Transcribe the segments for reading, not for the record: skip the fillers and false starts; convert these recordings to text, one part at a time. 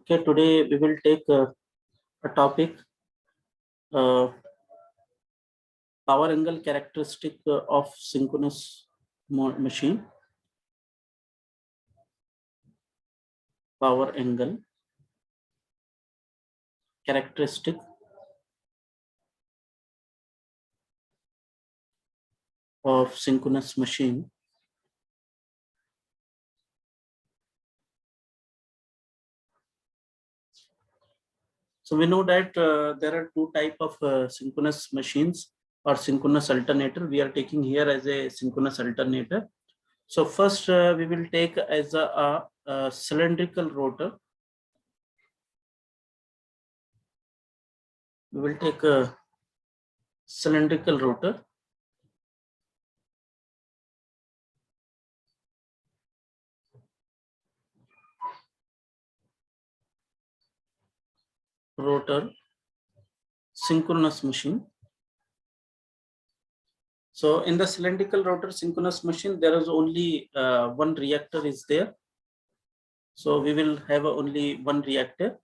Okay, today we will take a topic, power angle characteristic of synchronous machine. Power angle characteristic of synchronous machine. So we know that there are two types of synchronous machines or synchronous alternator. We are taking here as a synchronous alternator. So first we will take as a cylindrical rotor. We will take a cylindrical rotor. Rotor synchronous machine. So in the cylindrical rotor synchronous machine, there is only one reactor is there. So we will have only one reactor,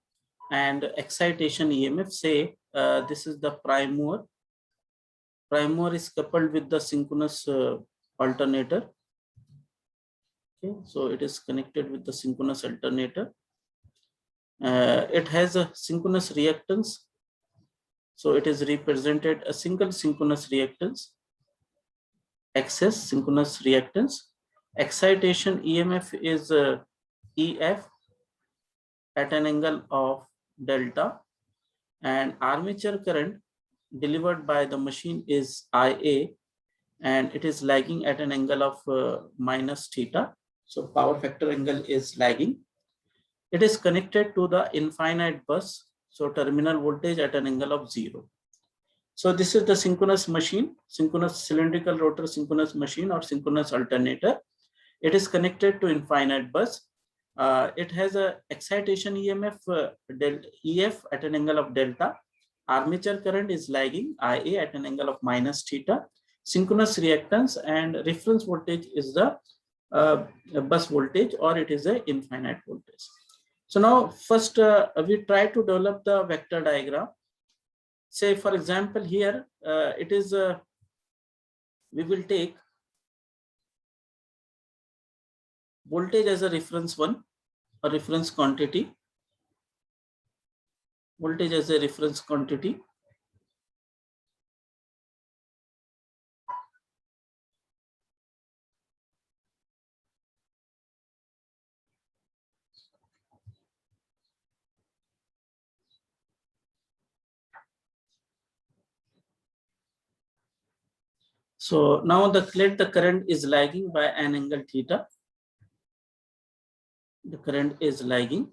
and excitation EMF, say this is the prime mover. Prime mover is coupled with the synchronous alternator. Okay, so it is connected with the synchronous alternator. It has a synchronous reactance. So it is represented a single synchronous reactance. Excess synchronous reactance. Excitation EMF is EF at an angle of delta, and armature current delivered by the machine is IA, and it is lagging at an angle of minus theta. So power factor angle is lagging. It is connected to the infinite bus. So terminal voltage at an angle of 0. So this is the synchronous machine, synchronous cylindrical rotor synchronous machine or synchronous alternator. It is connected to infinite bus. It has a excitation EMF EF at an angle of delta. Armature current is lagging IA at an angle of minus theta. Synchronous reactance and reference voltage is the bus voltage, or it is a infinite voltage. So now first we try to develop the vector diagram. Say for example here it is we will take voltage as a reference one, a reference quantity. Voltage as a reference quantity. So now the current is lagging by an angle theta. The current is lagging.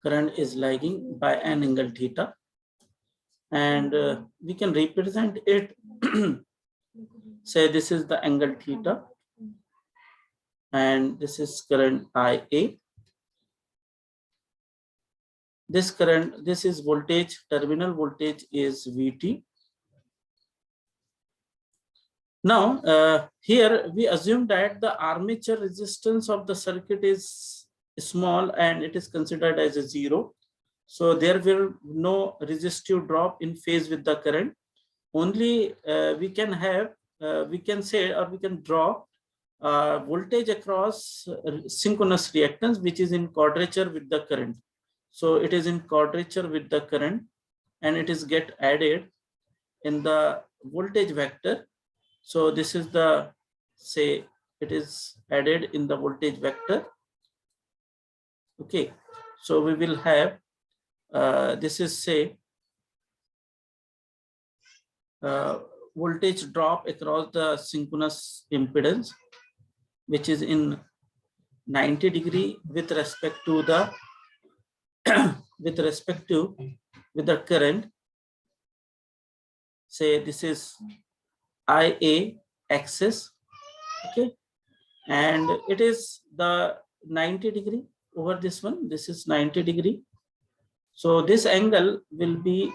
Current is lagging by an angle theta, and we can represent it. Say this is the angle theta, and this is current IA. This is voltage, terminal voltage is VT. Now here we assume that the armature resistance of the circuit is small and it is considered as a 0. So there will no resistive drop in phase with the current. Only we can have, we can say, or we can draw voltage across synchronous reactance, which is in quadrature with the current. So it is in quadrature with the current, and it is get added in the voltage vector. So this is the, say, it is added in the voltage vector. Okay, so we will have this is, say, voltage drop across the synchronous impedance, which is in 90 degree with respect to the with the current. Say this is IA axis. Okay, and it is the 90 degree over this one. This is 90 degree. So this angle will be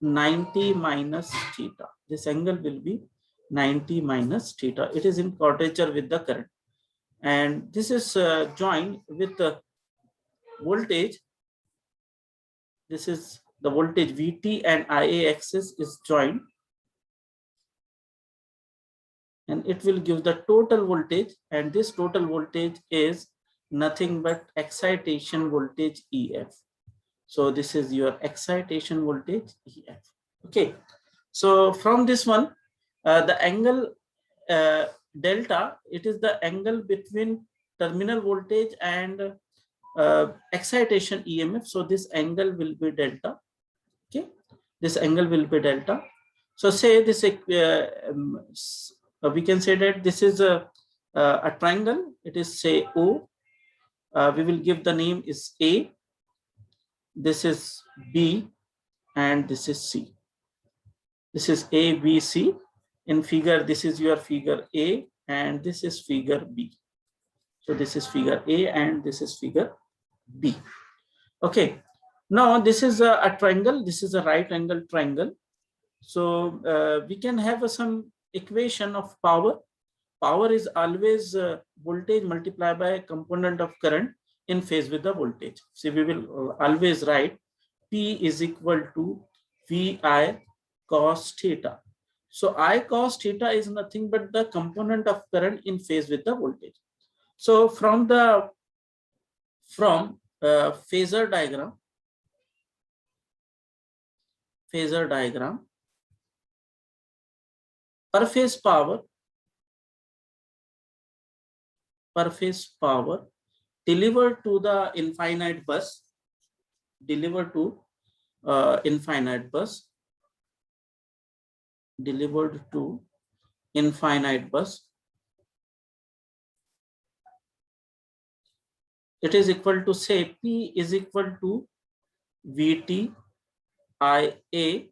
90 minus theta. This angle will be 90 minus theta. It is in quadrature with the current. And this is joined with the voltage. This is the voltage VT and IA axis is joined. And it will give the total voltage. And this total voltage is nothing but excitation voltage EF. So this is your excitation voltage EF. Okay. So from this one, the angle delta, it is the angle between terminal voltage and excitation EMF. So this angle will be delta. Okay, this angle will be delta. So say this, we can say that this is a triangle. It is say O. We will give the name is A. This is B, and this is C. This is A, B, C. In figure, this is your figure A, and this is figure B. So this is figure A, and this is figure B. Okay. Now this is a triangle. This is a right angle triangle. So we can have some equation of power. Power is always voltage multiplied by a component of current in phase with the voltage. So we will always write P is equal to VI cos theta. So I cos theta is nothing but the component of current in phase with the voltage. So from phasor diagram, per phase power delivered to the infinite bus, delivered to infinite bus, it is equal to, say, P is equal to VT IA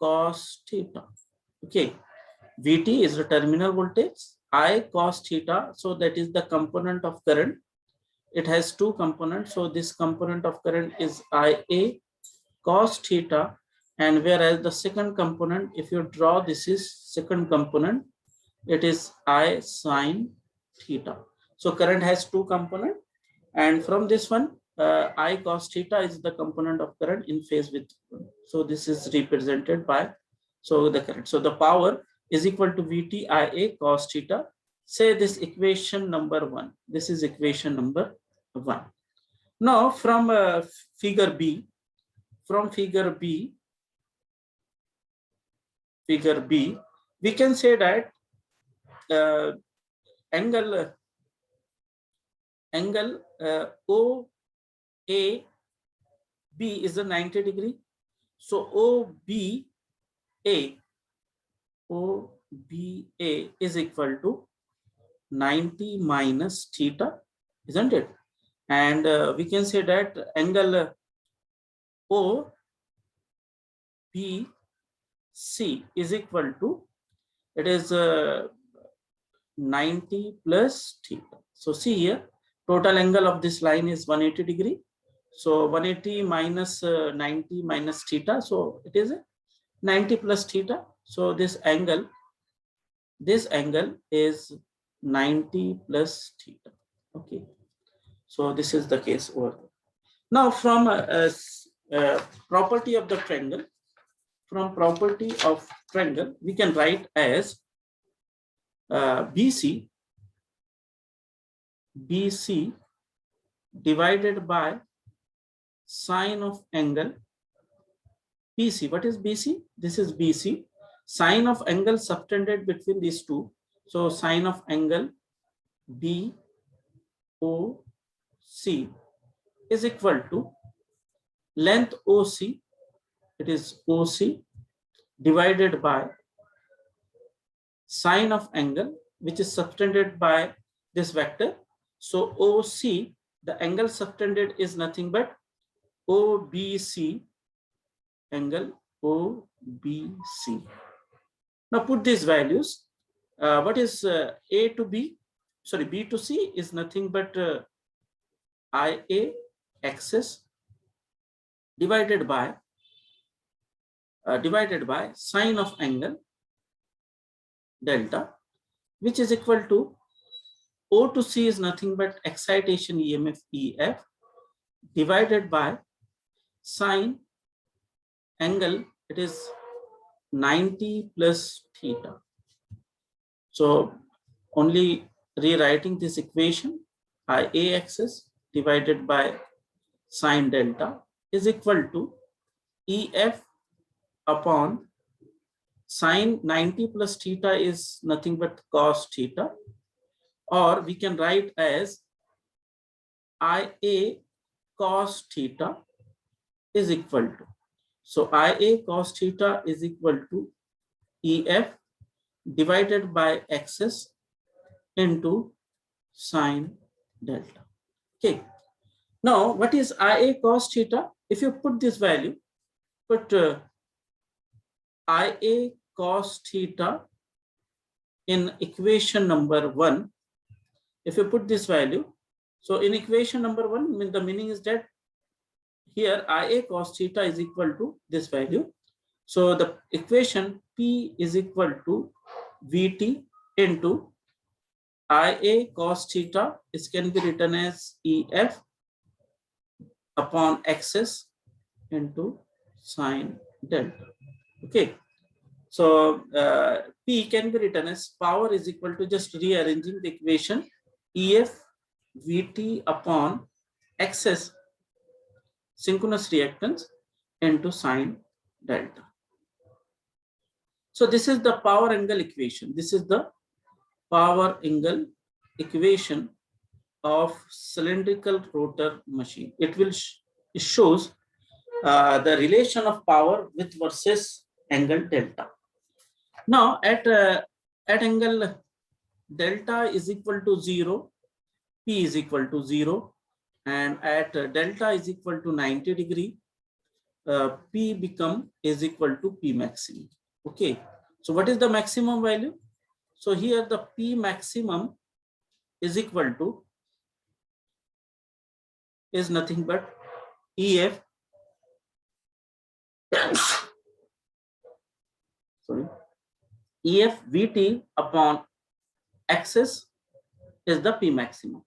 cos theta. Okay, VT is the terminal voltage, I cos theta, so that is the component of current. It has two components, so this component of current is IA cos theta, and whereas the second component, if you draw, this is second component, it is I sin theta. So current has two components, and from this one, I cos theta is the component of current in phase with. So this is represented by, so the current. So the power is equal to VT IA cos theta. Say this equation number 1. This is equation number 1. Now from figure B, we can say that angle OAB is a 90 degree. So OBA is equal to 90 minus theta, isn't it? And we can say that angle OBC is equal to, it is 90 plus theta. So see here, total angle of this line is 180 degree. So 180 minus 90 minus theta. So it is 90 plus theta. So this angle is 90 plus theta. Okay. So this is the case over there. Now from property of the triangle, we can write as BC divided by sine of angle BC. What is BC? This is BC, sine of angle subtended between these two. So sine of angle BOC is equal to length OC, it is OC, divided by sine of angle, which is subtended by this vector. So OC, the angle subtended is nothing but OBC, angle OBC. Now put these values. What is A to B? Sorry, B to C is nothing but IA axis divided by divided by sine of angle delta, which is equal to O to C is nothing but excitation EMF EF divided by sine angle, it is 90 plus theta. So only rewriting this equation, IA axis divided by sine delta is equal to EF upon sine 90 plus theta is nothing but cos theta, or we can write as IA cos theta is equal to, so IA cos theta is equal to EF divided by axis into sine delta. Okay. Now, what is IA cos theta? If you put this value, put IA cos theta in equation number 1. If you put this value, so in equation number 1, the meaning is that here IA cos theta is equal to this value. So the equation P is equal to VT into IA cos theta, this can be written as EF upon axis into sine delta. Okay. So P can be written as power is equal to, just rearranging the equation, EF VT upon axis synchronous reactance into sine delta. So this is the power angle equation. This is the power angle equation of cylindrical rotor machine. It will it shows the relation of power with versus angle delta. Now at angle delta is equal to 0, P is equal to 0, and at delta is equal to 90 degree, P become is equal to P maximum. Okay, so what is the maximum value? So here the P maximum is equal to, is nothing but EF sorry, EF VT upon axis is the P maximum.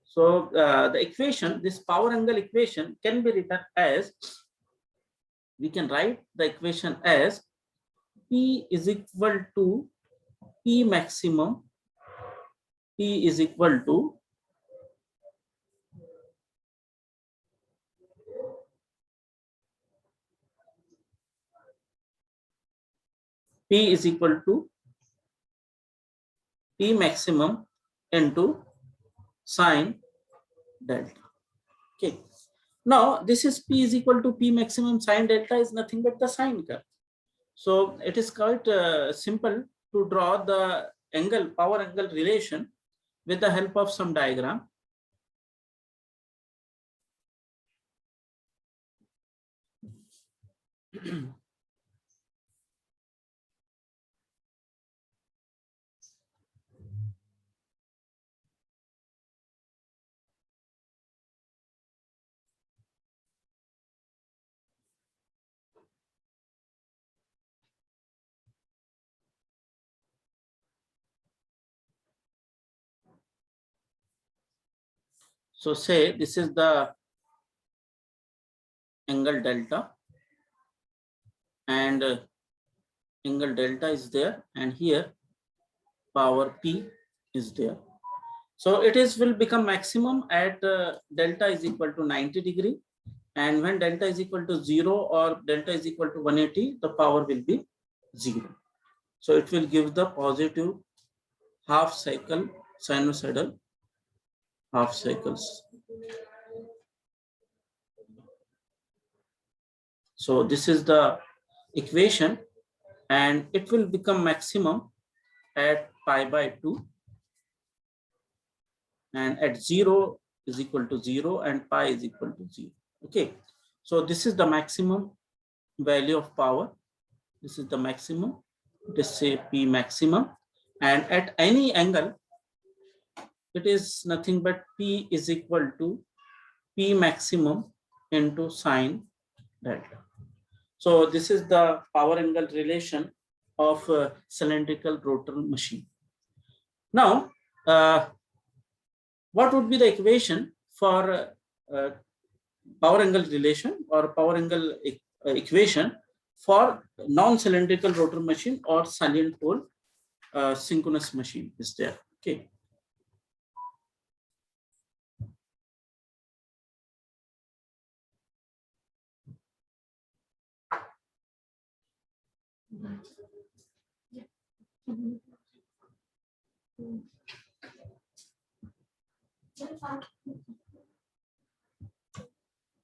So the equation, this power angle equation can be written as, we can write the equation as P is equal to P maximum, P is equal to P is equal to P maximum into sine delta. Okay. Now this is P is equal to P maximum, sine delta is nothing but the sine curve. So it is quite simple to draw the angle, power angle relation with the help of some diagram. So say this is the angle delta, and angle delta is there, and here power P is there. So it is will become maximum at delta is equal to 90 degree, and when delta is equal to 0 or delta is equal to 180, the power will be 0. So it will give the positive half cycle sinusoidal half cycles. So this is the equation, and it will become maximum at pi by 2, and at 0 is equal to 0 and pi is equal to 0. Okay, so this is the maximum value of power. This is the maximum, just say P maximum, and at any angle it is nothing but P is equal to P maximum into sine delta. So this is the power angle relation of cylindrical rotor machine. Now, what would be the equation for power angle relation or power angle equation for non-cylindrical rotor machine or salient pole synchronous machine is there? Okay.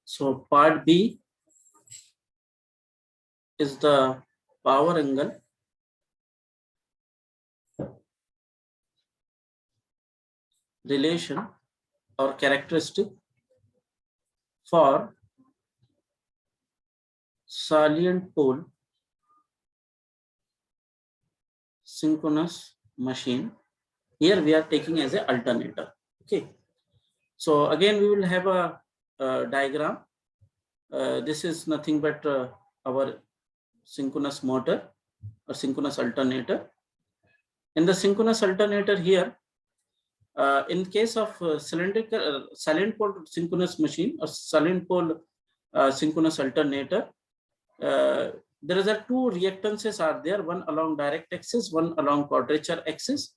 So part B is the power angle relation or characteristic for salient pole synchronous machine. Here we are taking as a alternator. Okay. So again we will have a diagram. This is nothing but our synchronous motor or synchronous alternator. In the synchronous alternator here, in case of cylindrical silent pole synchronous machine or silent pole synchronous alternator, there is a two reactances are there, one along direct axis, one along quadrature axis.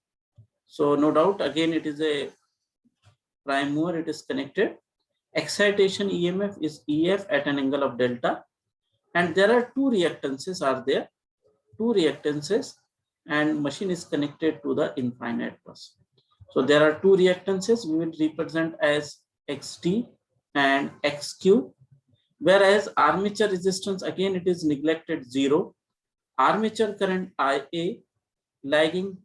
So no doubt again it is a prime mover, it is connected. Excitation EMF is EF at an angle of delta, and there are two reactances are there, two reactances, and machine is connected to the infinite bus. So there are two reactances we will represent as XT and XQ, whereas armature resistance again it is neglected 0. Armature current IA lagging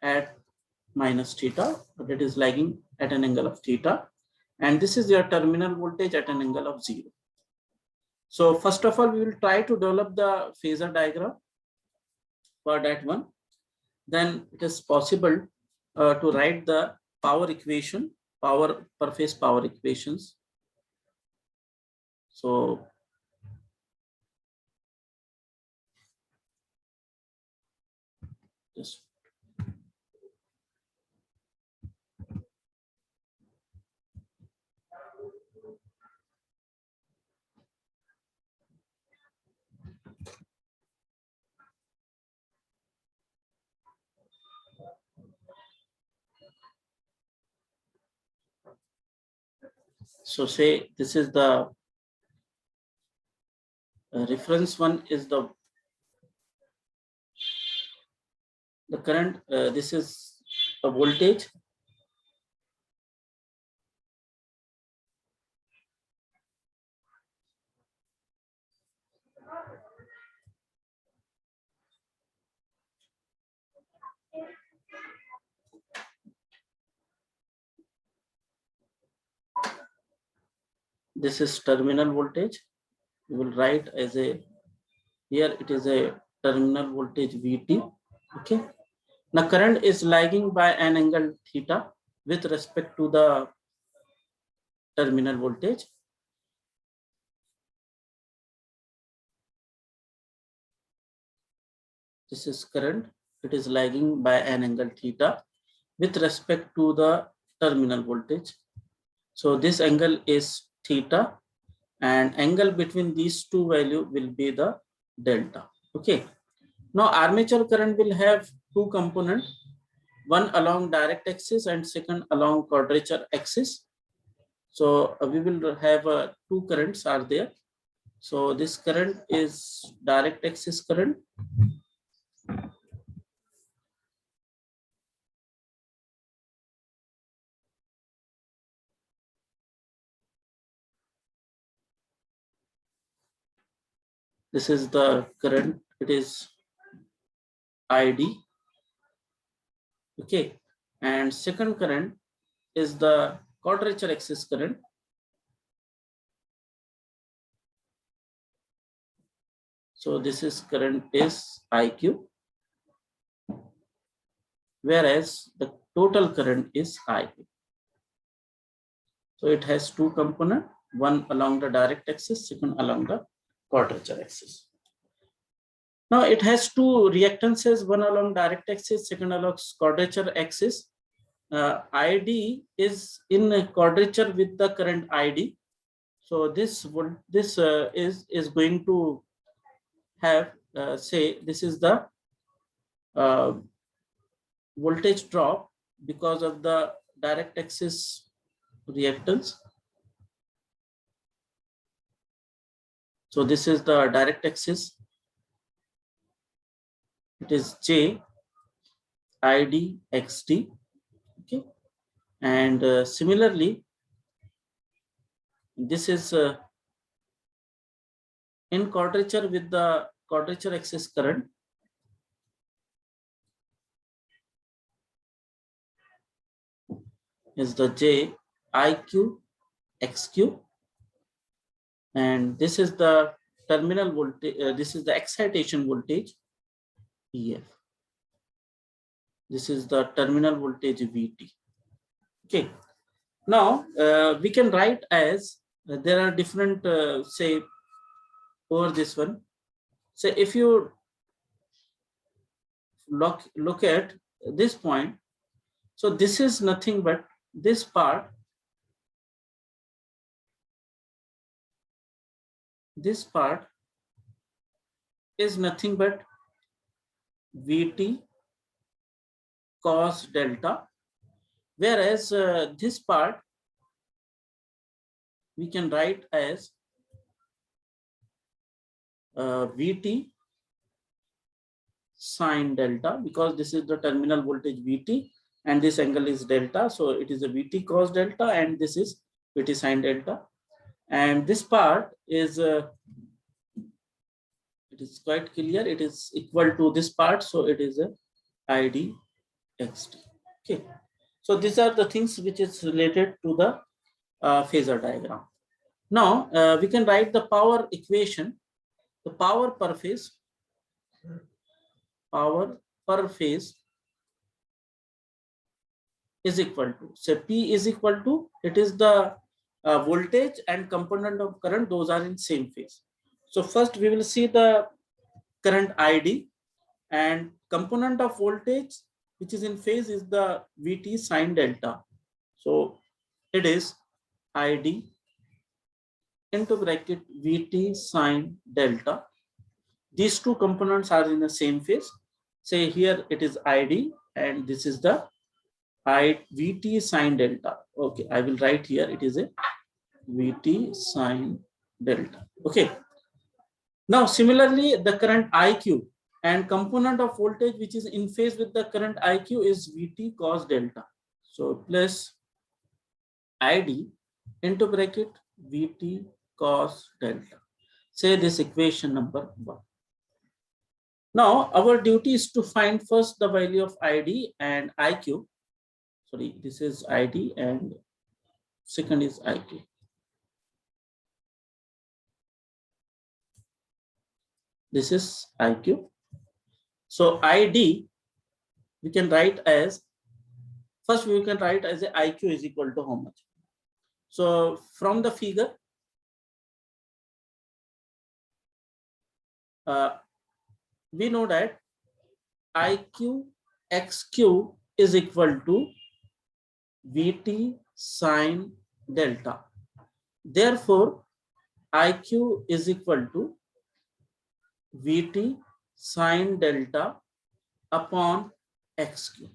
at minus theta, but it is lagging at an angle of theta, and this is your terminal voltage at an angle of 0. So first of all we will try to develop the phasor diagram for that one. Then it is possible to write the power equation, power per phase power equations. So just so say this is the reference one is the current, this is a voltage. This is terminal voltage. We will write as a, here it is a terminal voltage VT. Okay. Now current is lagging by an angle theta with respect to the terminal voltage. This is current, it is lagging by an angle theta with respect to the terminal voltage. So this angle is theta, and angle between these two values will be the delta. Okay. Now armature current will have two components, one along direct axis and second along quadrature axis. So we will have two currents are there. So this current is direct axis current. This is the current, it is ID. Okay, and second current is the quadrature axis current. So this is current is IQ, whereas the total current is IP. So it has two components, one along the direct axis, second along the quadrature axis. Now it has two reactances, one along direct axis, second along quadrature axis. ID is in a quadrature with the current ID. So this is going to have say this is the voltage drop because of the direct axis reactance. So this is the direct axis. It is J ID XT. Okay, and similarly, this is in quadrature with the quadrature axis current. Is the J IQ XQ, and this is the terminal voltage. This is the excitation voltage EF. This is the terminal voltage VT. Okay. Now we can write as there are different say over this one. So if you look at this point, so this is nothing but this part. This part is nothing but VT cos delta, whereas this part we can write as VT sine delta, because this is the terminal voltage VT and this angle is delta, so it is a VT cos delta and this is VT sine delta, and this part is it is quite clear, it is equal to this part, so it is a ID XT. Okay, so these are the things which is related to the phasor diagram. Now we can write the power equation. The power per phase is equal to, so P is equal to, it is the voltage and component of current, those are in same phase. So first we will see the current ID, and component of voltage which is in phase is the VT sine delta. So it is ID into bracket VT sine delta. These two components are in the same phase. Say here it is ID and this is the VT sine delta. Okay, I will write here it is a VT sine delta. Okay. Now similarly, the current IQ and component of voltage which is in phase with the current IQ is VT cos delta. So plus ID into bracket VT cos delta. Say this equation number 1. Now our duty is to find first the value of ID and IQ. Sorry, this is ID and second is IQ. This is IQ. So ID we can write as, first we can write as a IQ is equal to how much. So from the figure, we know that IQ XQ is equal to VT sine delta. Therefore, IQ is equal to VT sine delta upon XQ.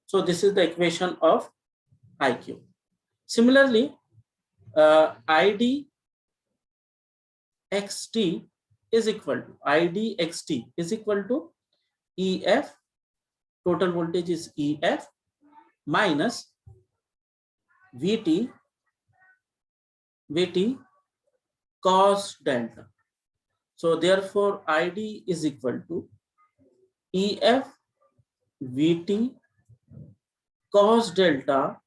So this is the equation of IQ. Similarly, ID XT is equal to, ID XT is equal to EF, total voltage is EF, minus VT cos delta. So therefore ID is equal to EF VT cos delta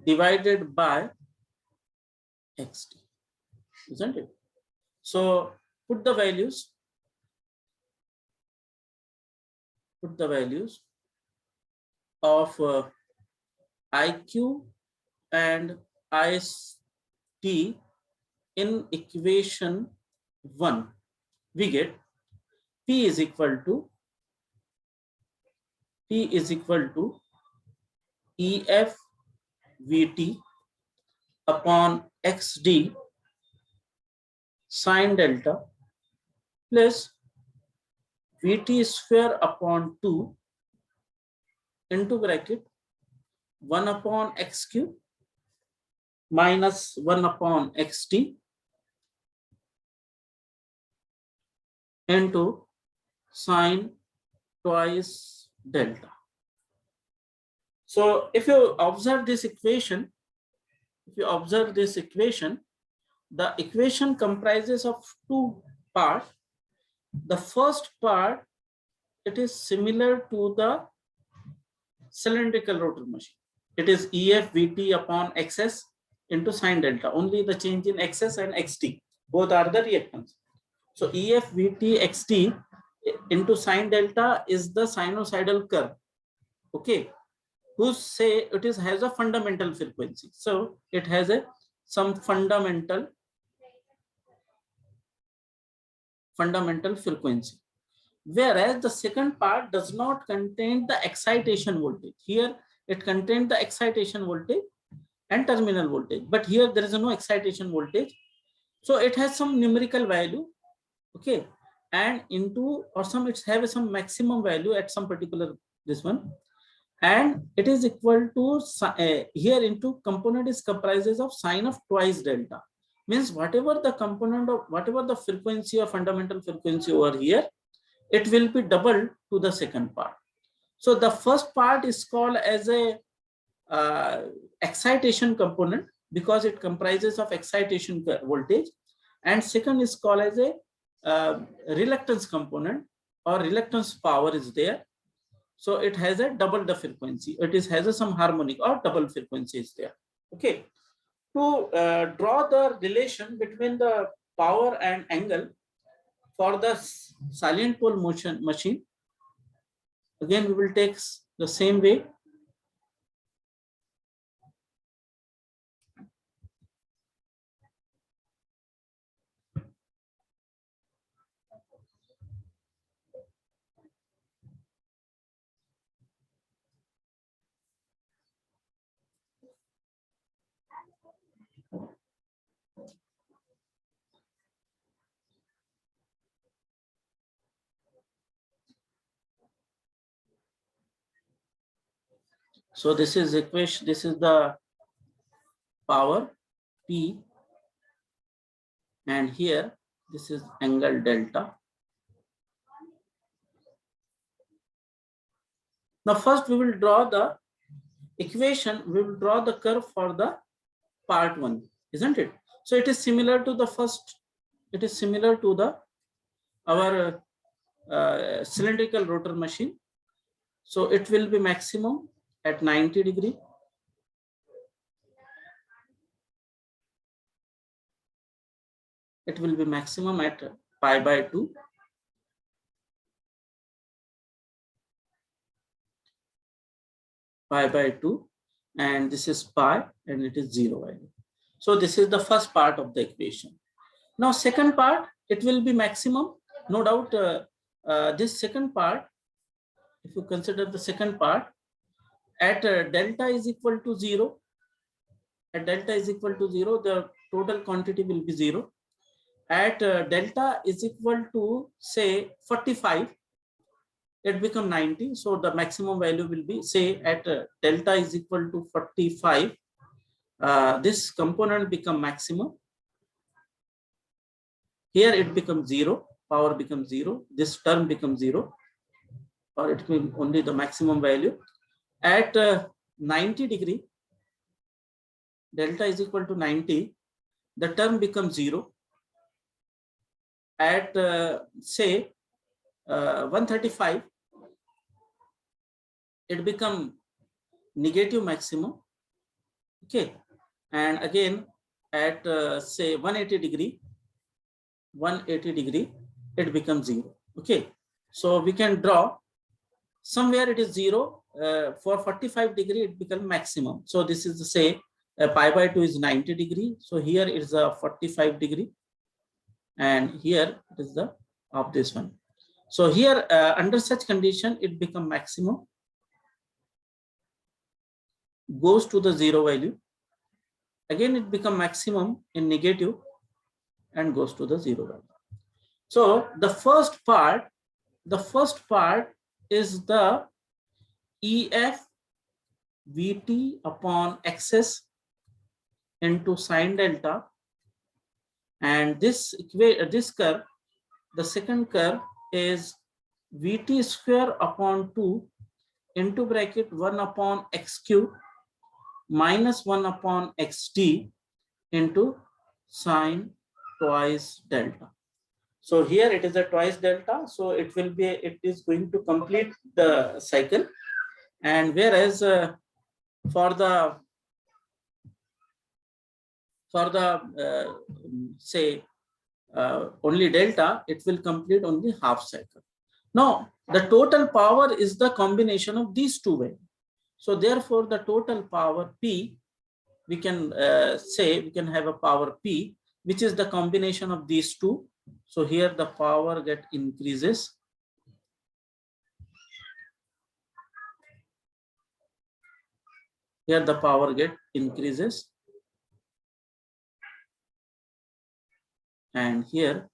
divided by XT, isn't it? So put the values of IQ and IST in equation 1. We get P is equal to EF Vt upon XD sine delta plus Vt square upon 2 into bracket 1 upon x cube minus 1 upon xt into sine twice delta. So if you observe this equation, the equation comprises of two parts. The first part, it is similar to the cylindrical rotor machine. It is EF Vt upon xs into sine delta. Only the change in xs and xt. Both are the reactants. So EF Vt xt into sine delta is the sinusoidal curve. Okay. Who say it is has a fundamental frequency. So it has some fundamental frequency. Whereas the second part does not contain the excitation voltage. Here it contains the excitation voltage and terminal voltage, but here there is no excitation voltage. So it has some numerical value, okay, and into or some it has some maximum value at some particular this one, and it is equal to here into component is comprises of sine of twice delta. Means whatever the component of whatever the frequency or fundamental frequency over here, it will be doubled to the second part. So the first part is called as a excitation component because it comprises of excitation voltage, and second is called as a reluctance component or reluctance power is there. So it has a double the frequency. It is has a some harmonic or double frequency is there. Okay. To draw the relation between the power and angle for the silent pole motion machine, again we will take the same way. So this is equation, this is the power P, and here this is angle delta. Now first we will draw the equation, we will draw the curve for the part 1, isn't it? So it is similar to the first, it is similar to the our cylindrical rotor machine. So it will be maximum at 90 degree. It will be maximum at pi by 2. Pi by 2, and this is pi and it is 0 value. So this is the first part of the equation. Now second part, it will be maximum, no doubt. This second part, if you consider the second part, at delta is equal to 0, at delta is equal to 0, the total quantity will be 0. At delta is equal to say 45, it become 90. So the maximum value will be say at delta is equal to 45. This component become maximum. Here it becomes 0, power becomes 0, this term becomes 0, or it will only the maximum value. At 90 degree, delta is equal to 90, the term becomes 0. At say 135, it become negative maximum. Okay, and again at say 180 degree, it becomes 0. Okay, so we can draw somewhere it is 0. For 45 degree it becomes maximum. So this is the say pi by 2 is 90 degree. So here it is a 45 degree, and here it is the of this one. So here under such condition, it become maximum, goes to the zero value. Again, it become maximum in negative and goes to the zero value. So the first part is the EF Vt upon xs into sine delta, and this curve, the second curve is Vt square upon 2 into bracket 1 upon x cube minus 1 upon xt into sine twice delta. So here it is a twice delta, so it is going to complete the cycle. And whereas for the say only delta, it will complete only half cycle. Now the total power is the combination of these two values. So therefore the total power P, we can say we can have a power P, which is the combination of these two. So here the power get increases. Here the power get increases. And here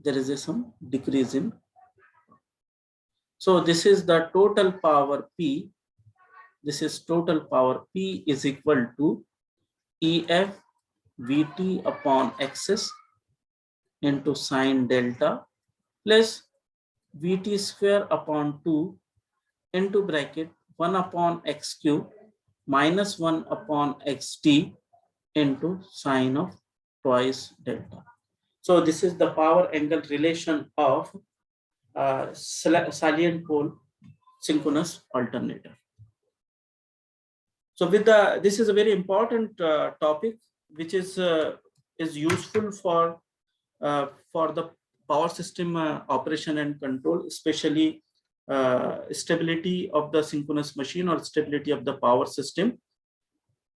there is some decrease in. So this is the total power P. This is total power P is equal to EF Vt upon xs into sine delta plus Vt square upon 2 into bracket 1 upon x cube minus 1 upon xt into sine of twice delta. So this is the power angle relation of salient pole synchronous alternator. So with this is a very important topic, which is useful for the power system operation and control, especially stability of the synchronous machine or stability of the power system.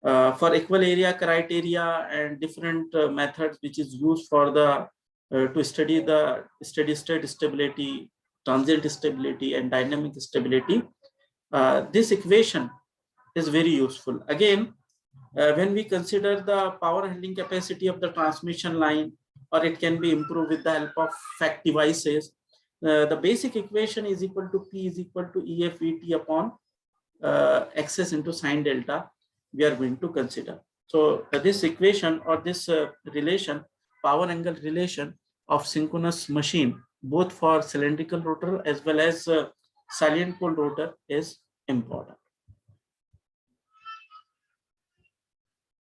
For equal area criteria and different methods which is used for the to study the steady state stability, transient stability, and dynamic stability. This equation is very useful. Again, when we consider the power handling capacity of the transmission line, or it can be improved with the help of fact devices, the basic equation is equal to P is equal to EF Vt upon xs into sine delta we are going to consider. So this equation or this relation, power angle relation of synchronous machine, both for cylindrical rotor as well as salient pole rotor, is important.